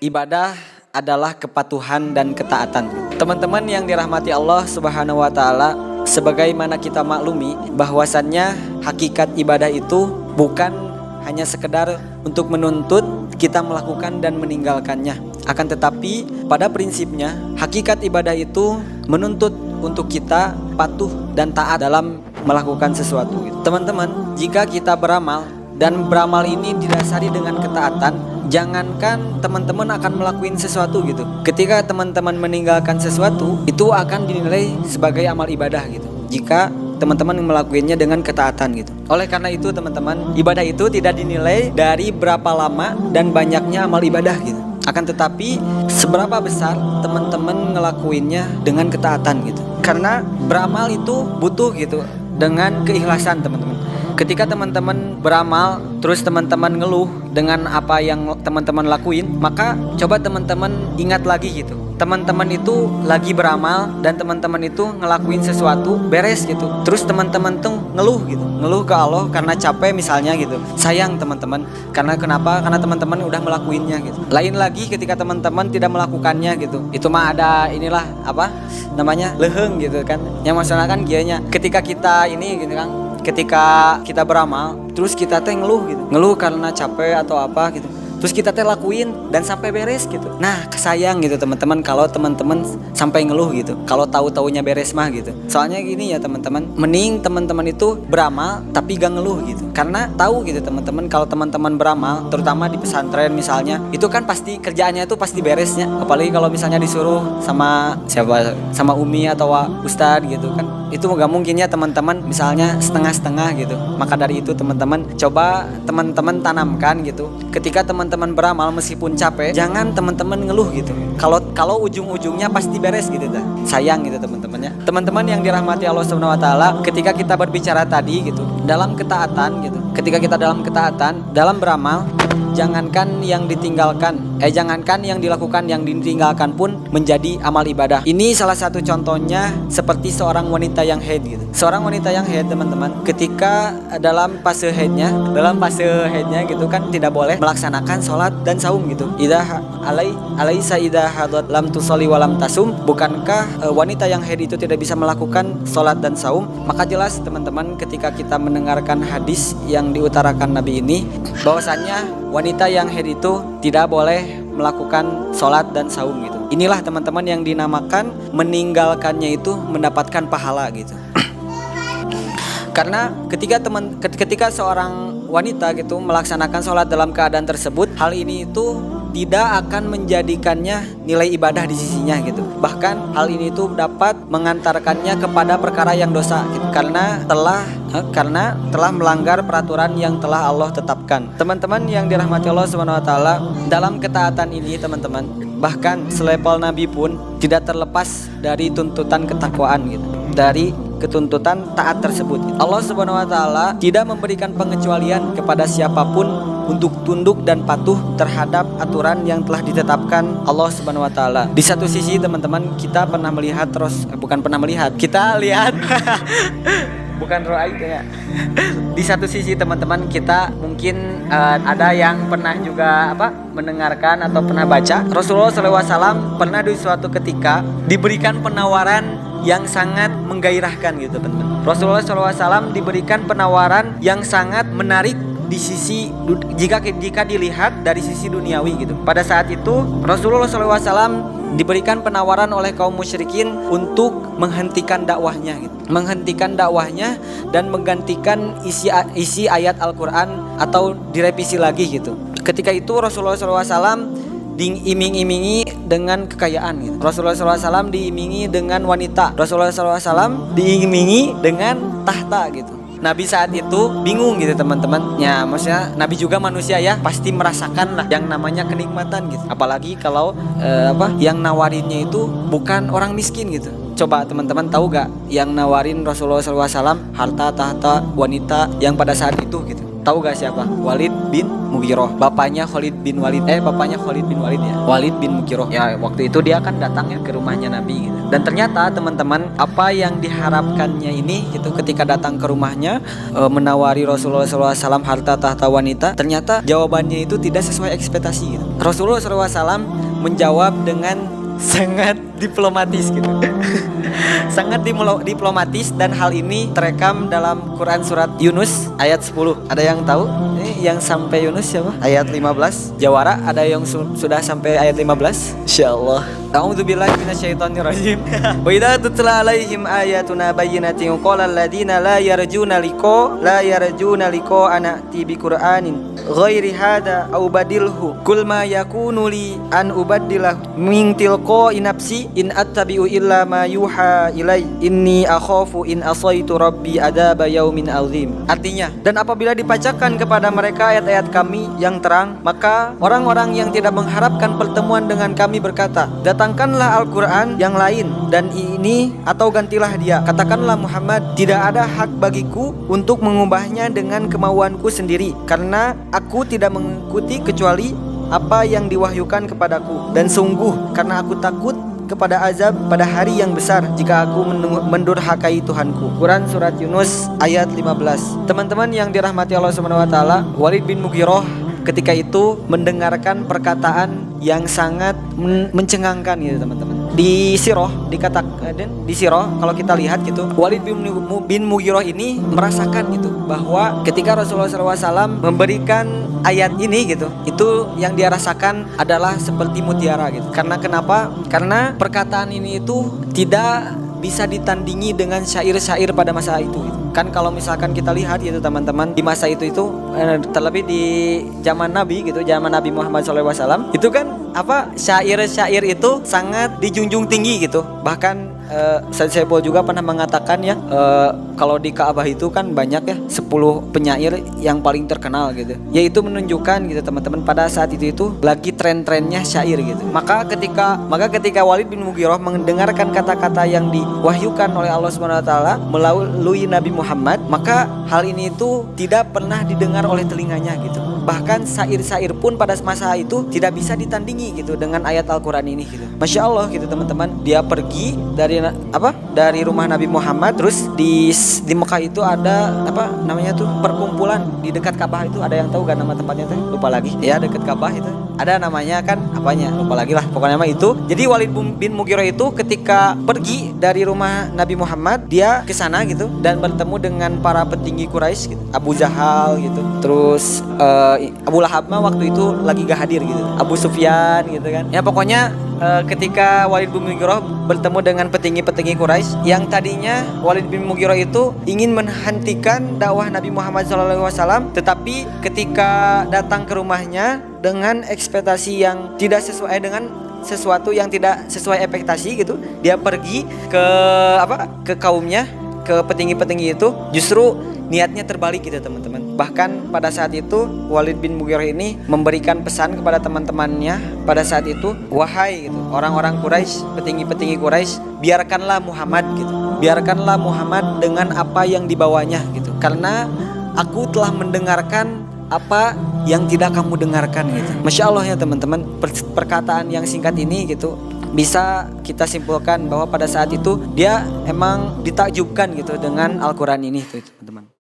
ibadah adalah kepatuhan dan ketaatan. Teman-teman yang dirahmati Allah Subhanahu wa taala, sebagaimana kita maklumi bahwasannya hakikat ibadah itu bukan hanya sekedar untuk menuntut kita melakukan dan meninggalkannya. Akan tetapi pada prinsipnya hakikat ibadah itu menuntut untuk kita patuh dan taat dalam melakukan sesuatu gitu. Teman-teman, jika kita beramal dan beramal ini didasari dengan ketaatan, jangankan teman-teman akan melakukan sesuatu gitu, ketika teman-teman meninggalkan sesuatu, itu akan dinilai sebagai amal ibadah gitu, jika teman-teman melakukannya dengan ketaatan gitu. Oleh karena itu teman-teman, ibadah itu tidak dinilai dari berapa lama dan banyaknya amal ibadah gitu, akan tetapi seberapa besar teman-teman ngelakuinnya dengan ketaatan gitu. Karena beramal itu butuh gitu dengan keikhlasan teman-teman. Ketika teman-teman beramal terus teman-teman ngeluh dengan apa yang teman-teman lakuin, maka coba teman-teman ingat lagi gitu, teman-teman itu lagi beramal dan teman-teman itu ngelakuin sesuatu beres gitu, terus teman-teman tuh ngeluh gitu, ngeluh ke Allah karena capek misalnya gitu. Sayang teman-teman, karena kenapa? Karena teman-teman udah melakuinnya gitu. Lain lagi ketika teman-teman tidak melakukannya gitu, itu mah ada inilah apa namanya, leheng gitu kan. Yang masalah kan kianya, ketika kita ini gitu kan, ketika kita beramal terus kita teh ngeluh gitu, ngeluh karena capek atau apa gitu, terus kita teh lakuin dan sampai beres gitu. Nah kesayang gitu teman-teman kalau teman-teman sampai ngeluh gitu, kalau tahu-taunya beres mah gitu. Soalnya gini ya teman-teman, mending teman-teman itu beramal tapi gak ngeluh gitu, karena tahu gitu teman-teman, kalau teman-teman beramal terutama di pesantren misalnya, itu kan pasti kerjaannya itu pasti beresnya. Apalagi kalau misalnya disuruh sama siapa, sama umi atau ustadz gitu kan, itu gak mungkin ya teman-teman misalnya setengah-setengah gitu. Maka dari itu teman-teman, coba teman-teman tanamkan gitu, ketika teman-teman beramal meskipun capek, jangan teman-teman ngeluh gitu. Kalau ujung-ujungnya pasti beres gitu dah. Sayang gitu teman-teman ya. Teman-teman yang dirahmati Allah Subhanahu wa taala, ketika kita berbicara tadi gitu, dalam ketaatan gitu. Ketika kita dalam ketaatan, dalam beramal, jangankan yang ditinggalkan, jangankan yang dilakukan, yang ditinggalkan pun menjadi amal ibadah. Ini salah satu contohnya seperti seorang wanita yang haid gitu. Seorang wanita yang haid teman-teman, ketika dalam fase haidnya gitu kan, tidak boleh melaksanakan sholat dan saum gitu. Alaisa idza hadat lam tusolli wa lam tasum, bukankah wanita yang haid itu tidak bisa melakukan sholat dan saum? Maka jelas teman-teman, ketika kita mendengarkan hadis yang diutarakan Nabi ini, bahwasannya wanita yang haid itu tidak boleh melakukan sholat dan saum gitu. Inilah teman-teman yang dinamakan meninggalkannya itu mendapatkan pahala gitu. Karena ketika seorang wanita gitu melaksanakan sholat dalam keadaan tersebut, hal ini itu tidak akan menjadikannya nilai ibadah di sisinya gitu. Bahkan hal ini itu dapat mengantarkannya kepada perkara yang dosa gitu, karena telah melanggar peraturan yang telah Allah tetapkan. Teman-teman yang dirahmati Allah Subhanahu wa taala, dalam ketaatan ini teman-teman, bahkan selevel Nabi pun tidak terlepas dari tuntutan ketakwaan gitu, dari ketuntutan taat tersebut. Allah Subhanahu wa taala tidak memberikan pengecualian kepada siapapun untuk tunduk dan patuh terhadap aturan yang telah ditetapkan Allah Subhanahu wa taala. Di satu sisi teman-teman, kita pernah melihat kita lihat bukan ro'ai ya. Di satu sisi teman-teman, kita mungkin ada yang pernah juga mendengarkan atau pernah baca, Rasulullah SAW pernah di suatu ketika diberikan penawaran yang sangat menggairahkan gitu teman-teman. Rasulullah SAW diberikan penawaran yang sangat menarik di sisi jika dilihat dari sisi duniawi gitu. Pada saat itu Rasulullah SAW diberikan penawaran oleh kaum musyrikin untuk menghentikan dakwahnya gitu. Menghentikan dakwahnya dan menggantikan isi ayat Al-Quran atau direvisi lagi gitu. Ketika itu Rasulullah SAW diiming-imingi dengan kekayaan gitu. Rasulullah SAW diimingi dengan wanita. Rasulullah SAW diimingi dengan tahta gitu. Nabi saat itu bingung gitu teman-teman. Ya maksudnya Nabi juga manusia ya, pasti merasakan lah yang namanya kenikmatan gitu. Apalagi kalau yang nawarinnya itu bukan orang miskin gitu. Coba teman-teman tahu gak yang nawarin Rasulullah SAW harta, tahta, wanita yang pada saat itu gitu? Tahu gak siapa? Walid bin Mughirah, bapaknya Khalid bin Walid ya, Walid bin Mughirah. Ya waktu itu dia kan datang ya ke rumahnya Nabi gitu. Dan ternyata teman-teman, apa yang diharapkannya ini gitu, ketika datang ke rumahnya menawari Rasulullah SAW harta, tahta, wanita, ternyata jawabannya itu tidak sesuai ekspektasi gitu. Rasulullah SAW menjawab dengan sangat diplomatis gitu. Sangat diplomatis, dan hal ini terekam dalam Quran surat Yunus ayat 10. Ada yang tahu? Ini yang sampai Yunus siapa? Ayat 15. Jawara ada yang sudah sampai ayat 15? Insyaallah. A'udzubillahi minasyaitonirrajim. Wa idza tutla 'alaihim ayatuna bayyinatin qala alladziina la yarjuna liqa anati bi Qur'anin ghairi hada aw badilhu kul ma yakunu li an ubaddilahu min tilqa'i nafsi in attabi'u illa ma yuha ilai inni akhafu in asaitu rabbi adzaba yaumin azim. Artinya, dan apabila dibacakan kepada mereka ayat-ayat kami yang terang, maka orang-orang yang tidak mengharapkan pertemuan dengan kami berkata, datangkanlah Al-Quran yang lain dan ini atau gantilah dia. Katakanlah Muhammad, tidak ada hak bagiku untuk mengubahnya dengan kemauanku sendiri, karena aku tidak mengikuti kecuali apa yang diwahyukan kepadaku, dan sungguh karena aku takut kepada azab pada hari yang besar jika aku mendurhakai Tuhanku. Quran surat Yunus ayat 15. Teman-teman yang dirahmati Allah Subhanahu wa taala, Walid bin Mughirah ketika itu mendengarkan perkataan yang sangat mencengangkan gitu teman-teman. Di Sirah di Sirah kalau kita lihat gitu, Walid bin Mughirah ini merasakan gitu bahwa ketika Rasulullah SAW memberikan ayat ini gitu, itu yang dia rasakan adalah seperti mutiara gitu. Karena kenapa? Karena perkataan ini itu tidak bisa ditandingi dengan syair-syair pada masa itu gitu. Kan kalau misalkan kita lihat gitu teman-teman, di masa itu terlebih di zaman Nabi gitu, zaman Nabi Muhammad SAW, itu kan syair-syair itu sangat dijunjung tinggi gitu. Bahkan Said Saipul juga pernah mengatakan ya, kalau di Ka'bah itu kan banyak ya 10 penyair yang paling terkenal gitu. Yaitu menunjukkan gitu teman-teman, pada saat itu lagi tren-trennya syair gitu. Maka ketika Walid bin Mughirah mendengarkan kata-kata yang diwahyukan oleh Allah Subhanahu wa taala melalui Nabi Muhammad, maka hal ini itu tidak pernah didengar oleh telinganya gitu. Bahkan syair-syair pun pada masa itu tidak bisa ditandingi gitu dengan ayat Al-Quran ini gitu. Masya Allah gitu teman-teman. Dia pergi dari rumah Nabi Muhammad, terus di Mekah itu ada perkumpulan di dekat Ka'bah itu. Ada yang tahu gak nama tempatnya tuh? Lupa lagi. Ya dekat Ka'bah itu ada namanya kan lupa lagi lah pokoknya nama itu. Jadi Walid bin Mughirah itu ketika pergi dari rumah Nabi Muhammad, dia ke sana gitu dan bertemu dengan para petinggi Quraisy gitu. Abu Jahal gitu. Terus Abu Lahab waktu itu lagi gak hadir gitu. Abu Sufyan gitu kan. Ya pokoknya ketika Walid bin Mughirah bertemu dengan petinggi-petinggi Quraisy yang tadinya Walid bin Mughirah itu ingin menghentikan dakwah Nabi Muhammad SAW, tetapi ketika datang ke rumahnya dengan ekspektasi yang tidak sesuai dengan sesuatu yang tidak sesuai ekspektasi gitu, dia pergi ke kaumnya, ke petinggi-petinggi itu, justru niatnya terbalik gitu teman-teman. Bahkan pada saat itu Walid bin Mughirah ini memberikan pesan kepada teman-temannya pada saat itu, wahai gitu, orang-orang Quraisy, petinggi-petinggi Quraisy, biarkanlah Muhammad gitu. Biarkanlah Muhammad dengan apa yang dibawanya gitu. Karena aku telah mendengarkan apa yang tidak kamu dengarkan gitu. Masya Allah ya teman-teman, perkataan yang singkat ini gitu bisa kita simpulkan bahwa pada saat itu dia emang ditakjubkan gitu dengan Al-Quran ini tuh teman-teman.